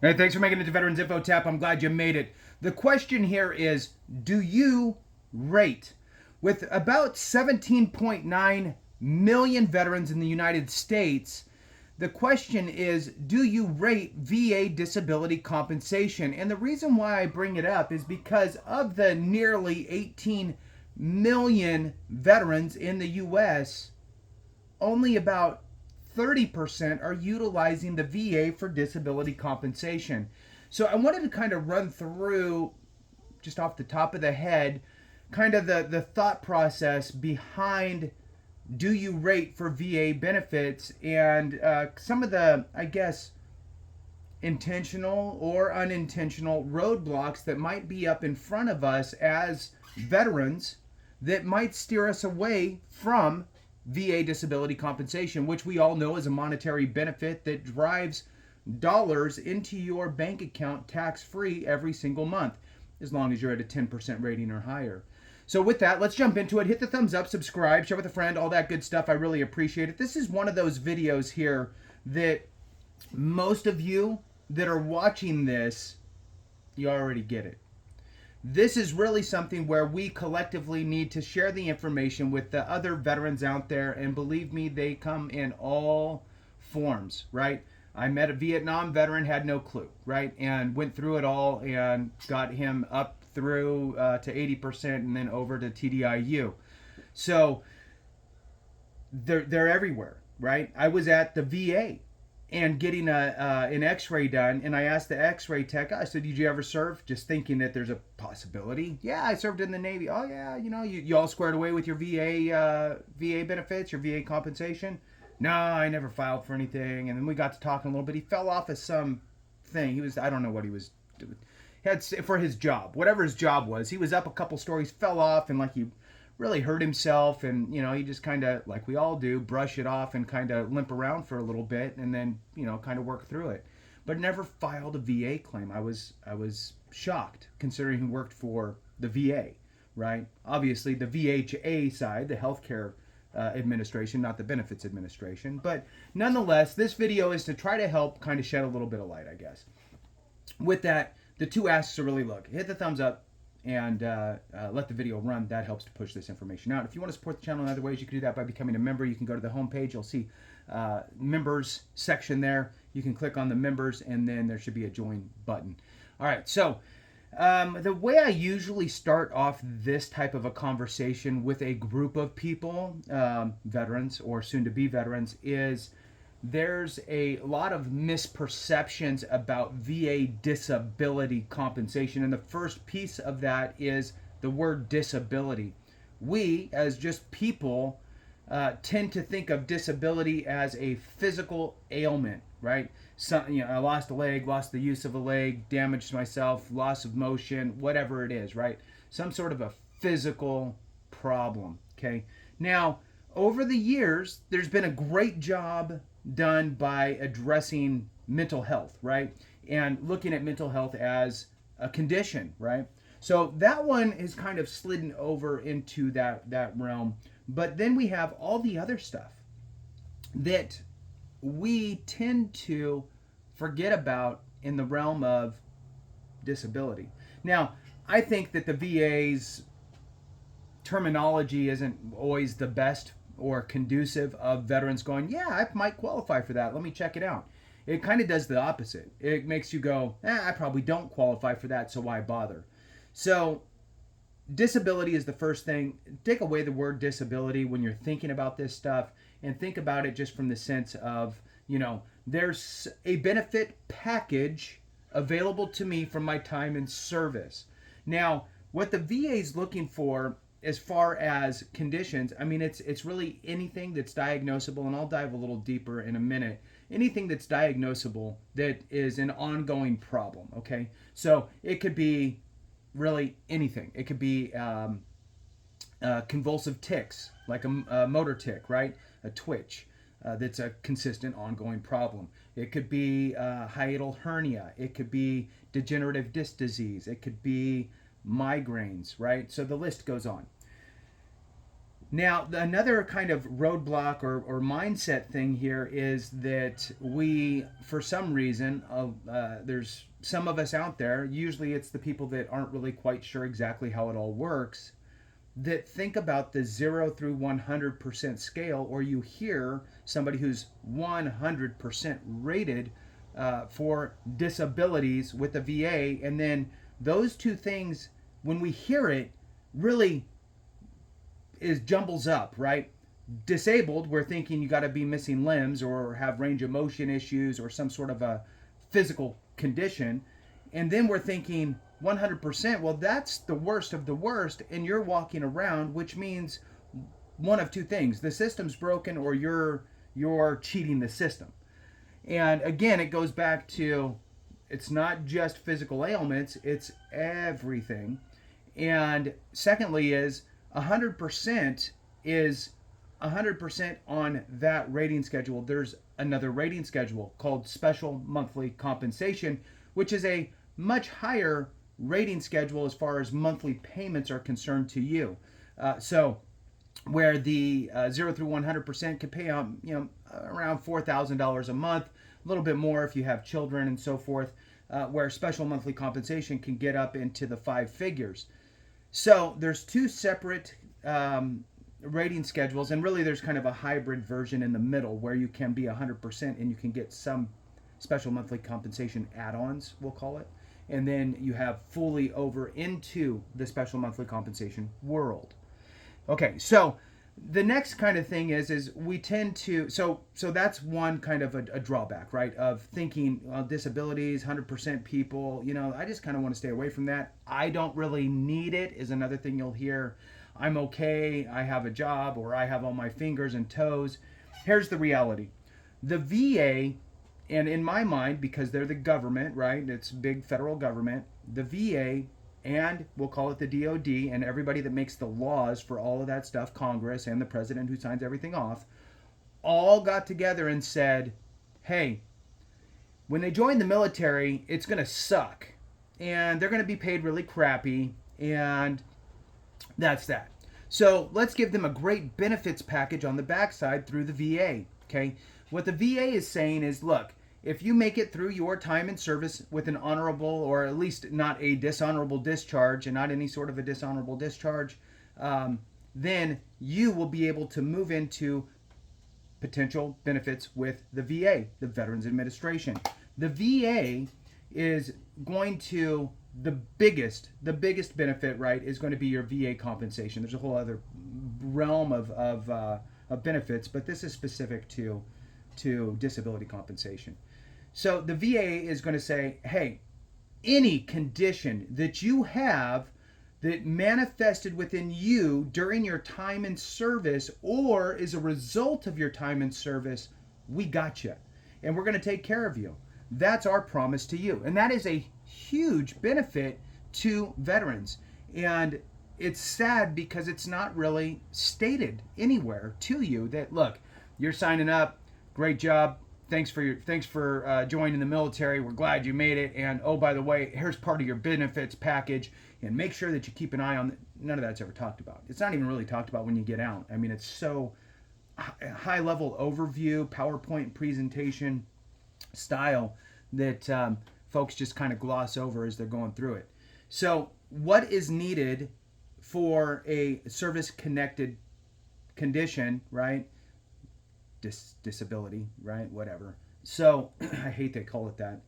Hey, thanks for making it to Veterans Info Tap. I'm glad you made it. The question here is, do you rate? With about 17.9 million veterans in the United States, the question is, do you rate VA disability compensation? And the reason why I bring it up is because of the nearly 18 million veterans in the US, only about 30% are utilizing the VA for disability compensation. So I wanted to kind of run through, just off the top of the head, kind of the thought process behind do you rate for VA benefits and some of the, I guess, intentional or unintentional roadblocks that might be up in front of us as veterans that might steer us away from VA disability compensation, which we all know is a monetary benefit that drives dollars into your bank account tax free every single month, as long as you're at a 10% rating or higher. So, with that, let's jump into it. Hit the thumbs up, subscribe, share with a friend, all that good stuff. I really appreciate it. This is one of those videos here that most of you that are watching this, you already get it. This is really something where we collectively need to share the information with the other veterans out there. And believe me, they come in all forms, right? I met a Vietnam veteran, had no clue, right? And went through it all and got him up through to 80% and then over to TDIU. So they're everywhere, right? I was at the VA and getting an X-ray done, and I asked the X-ray tech. I said, "Did you ever serve?" Just thinking that there's a possibility. Yeah, I served in the Navy. Oh yeah, you all squared away with your VA benefits, your VA compensation. No, I never filed for anything. And then we got to talking a little bit. He fell off of some thing. I don't know what he was doing. He had for his job, whatever his job was. He was up a couple stories, fell off, and like he really hurt himself, and he just kind of, like we all do, brush it off and kind of limp around for a little bit and then kind of work through it, but never filed a VA claim. I was shocked, considering he worked for the VA, right? Obviously the VHA side, the healthcare administration, not the benefits administration. But nonetheless, this video is to try to help kind of shed a little bit of light, I guess. With that, the two asks to really look: hit the thumbs up and let the video run. That helps to push this information out. If you want to support the channel in other ways, you can do that by becoming a member. You can go to the homepage. You'll see members section there. You can click on the members, and then there should be a join button. All right, so the way I usually start off this type of a conversation with a group of people, veterans or soon to be veterans, is there's a lot of misperceptions about VA disability compensation. And the first piece of that is the word disability. We, as just people, tend to think of disability as a physical ailment, right? I lost a leg, lost the use of a leg, damaged myself, loss of motion, whatever it is, right? Some sort of a physical problem, okay? Now, over the years, there's been a great job done by addressing mental health, right? And looking at mental health as a condition, right? So that one is kind of slidden over into that realm. But then we have all the other stuff that we tend to forget about in the realm of disability. Now, I think that the VA's terminology isn't always the best or conducive of veterans going, yeah, I might qualify for that. Let me check it out. It kind of does the opposite. It makes you go, I probably don't qualify for that, so why bother? So, disability is the first thing. Take away the word disability when you're thinking about this stuff, and think about it just from the sense of, there's a benefit package available to me from my time in service. Now, what the VA is looking for as far as conditions, I mean, it's really anything that's diagnosable, and I'll dive a little deeper in a minute. Anything that's diagnosable that is an ongoing problem, okay? So it could be really anything. It could be convulsive tics, like a motor tic, right? A twitch. That's a consistent ongoing problem. It could be hiatal hernia. It could be degenerative disc disease. It could be migraines, right? So the list goes on. Now, another kind of roadblock or mindset thing here is that we, for some reason, there's some of us out there, usually it's the people that aren't really quite sure exactly how it all works, that think about the 0 through 100% scale, or you hear somebody who's 100% rated for disabilities with the VA, and then those two things, when we hear it, really is jumbles up, right? Disabled, we're thinking you got to be missing limbs or have range of motion issues or some sort of a physical condition. And then we're thinking 100%, well, that's the worst of the worst. And you're walking around, which means one of two things: the system's broken, or you're cheating the system. And again, it goes back to, it's not just physical ailments, it's everything. And secondly is 100% is 100% on that rating schedule. There's another rating schedule called special monthly compensation, which is a much higher rating schedule as far as monthly payments are concerned to you. So where the 0 through 100% could pay out, around $4,000 a month, a little bit more if you have children and so forth, where special monthly compensation can get up into the five figures. So there's two separate rating schedules, and really there's kind of a hybrid version in the middle where you can be 100% and you can get some special monthly compensation add-ons, we'll call it, and then you have fully over into the special monthly compensation world. Okay, so the next kind of thing is we tend to, so that's one kind of a drawback, right, of thinking, well, disabilities, 100% people, I just kind of want to stay away from that. I don't really need it is another thing you'll hear. I'm okay, I have a job, or I have all my fingers and toes. Here's the reality: the VA, and in my mind, because they're the government, right, it's big federal government, the VA, and we'll call it the DOD, and everybody that makes the laws for all of that stuff, Congress and the president who signs everything off, all got together and said, hey, when they join the military, it's going to suck. And they're going to be paid really crappy. And that's that. So let's give them a great benefits package on the backside through the VA. Okay. What the VA is saying is, look, if you make it through your time in service with an honorable, or at least not a dishonorable discharge, and not any sort of a dishonorable discharge, then you will be able to move into potential benefits with the VA, the Veterans Administration. The VA is going to, the biggest benefit, right, is going to be your VA compensation. There's a whole other realm of benefits, but this is specific to disability compensation. So the VA is going to say, hey, any condition that you have that manifested within you during your time in service or is a result of your time in service, we got you. And we're going to take care of you. That's our promise to you. And that is a huge benefit to veterans. And it's sad because it's not really stated anywhere to you that, look, you're signing up, great job, thanks for joining the military, we're glad you made it, and oh, by the way, here's part of your benefits package, and make sure that you keep an eye on none of that's ever talked about. It's not even really talked about when you get out. I mean, it's so high level overview, PowerPoint presentation style that folks just kind of gloss over as they're going through it. So what is needed for a service connected condition, right? Disability, right? Whatever. So I hate they call it that.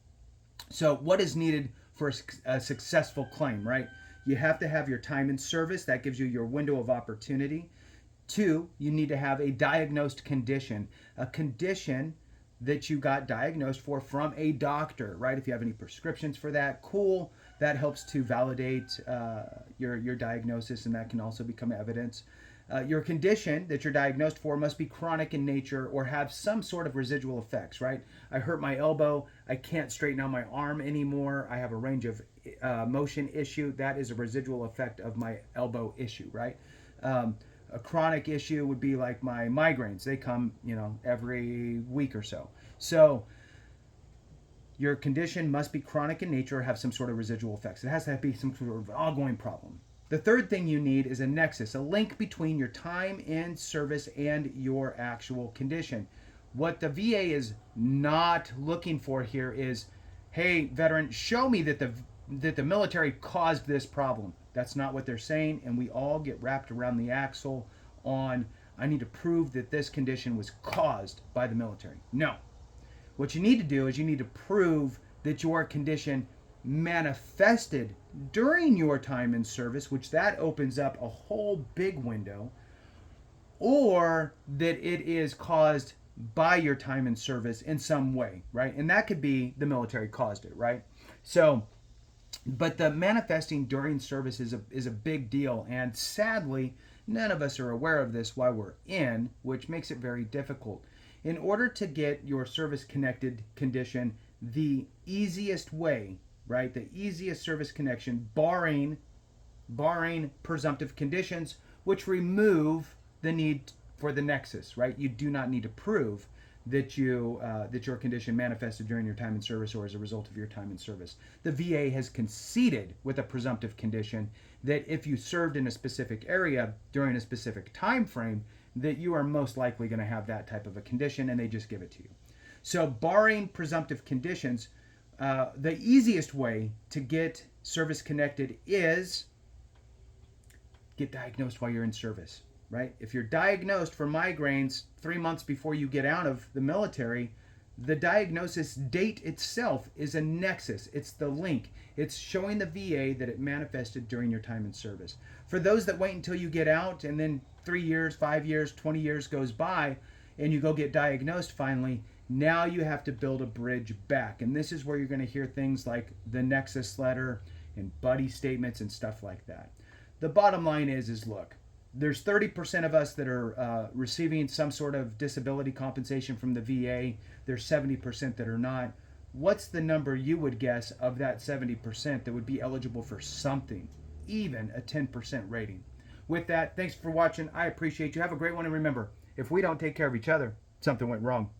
So what is needed for a successful claim, right? You have to have your time in service. That gives you your window of opportunity. 2, you need to have a diagnosed condition, a condition that you got diagnosed for from a doctor, right? If you have any prescriptions for that, cool. That helps to validate your diagnosis, and that can also become evidence. Your condition that you're diagnosed for must be chronic in nature or have some sort of residual effects, right? I hurt my elbow. I can't straighten out my arm anymore. I have a range of motion issue. That is a residual effect of my elbow issue, right? A chronic issue would be like my migraines. They come, every week or so. So your condition must be chronic in nature or have some sort of residual effects. It has to be some sort of ongoing problem. The third thing you need is a nexus, a link between your time in service and your actual condition. What the VA is not looking for here is, hey, veteran, show me that the military caused this problem. That's not what they're saying, and we all get wrapped around the axle on, I need to prove that this condition was caused by the military. No. What you need to do is you need to prove that your condition manifested during your time in service, which that opens up a whole big window, or that it is caused by your time in service in some way, right? And that could be the military caused it, right? So, but the manifesting during service is a big deal, and sadly, none of us are aware of this while we're in, which makes it very difficult. In order to get your service connected condition, the easiest way, right? The easiest service connection, barring presumptive conditions, which remove the need for the nexus, right? You do not need to prove that your condition manifested during your time in service or as a result of your time in service. The VA has conceded with a presumptive condition that if you served in a specific area during a specific time frame, that you are most likely going to have that type of a condition, and they just give it to you. So barring presumptive conditions, the easiest way to get service connected is get diagnosed while you're in service, right? If you're diagnosed for migraines 3 months before you get out of the military, the diagnosis date itself is a nexus. It's the link. It's showing the VA that it manifested during your time in service. For those that wait until you get out and then 3 years, 5 years, 20 years goes by and you go get diagnosed finally, now you have to build a bridge back. And this is where you're going to hear things like the nexus letter and buddy statements and stuff like that. The bottom line is look, there's 30% of us that are receiving some sort of disability compensation from the VA. There's 70% that are not. What's the number you would guess of that 70% that would be eligible for something, even a 10% rating? With that, thanks for watching. I appreciate you. Have a great one. And remember, if we don't take care of each other, something went wrong.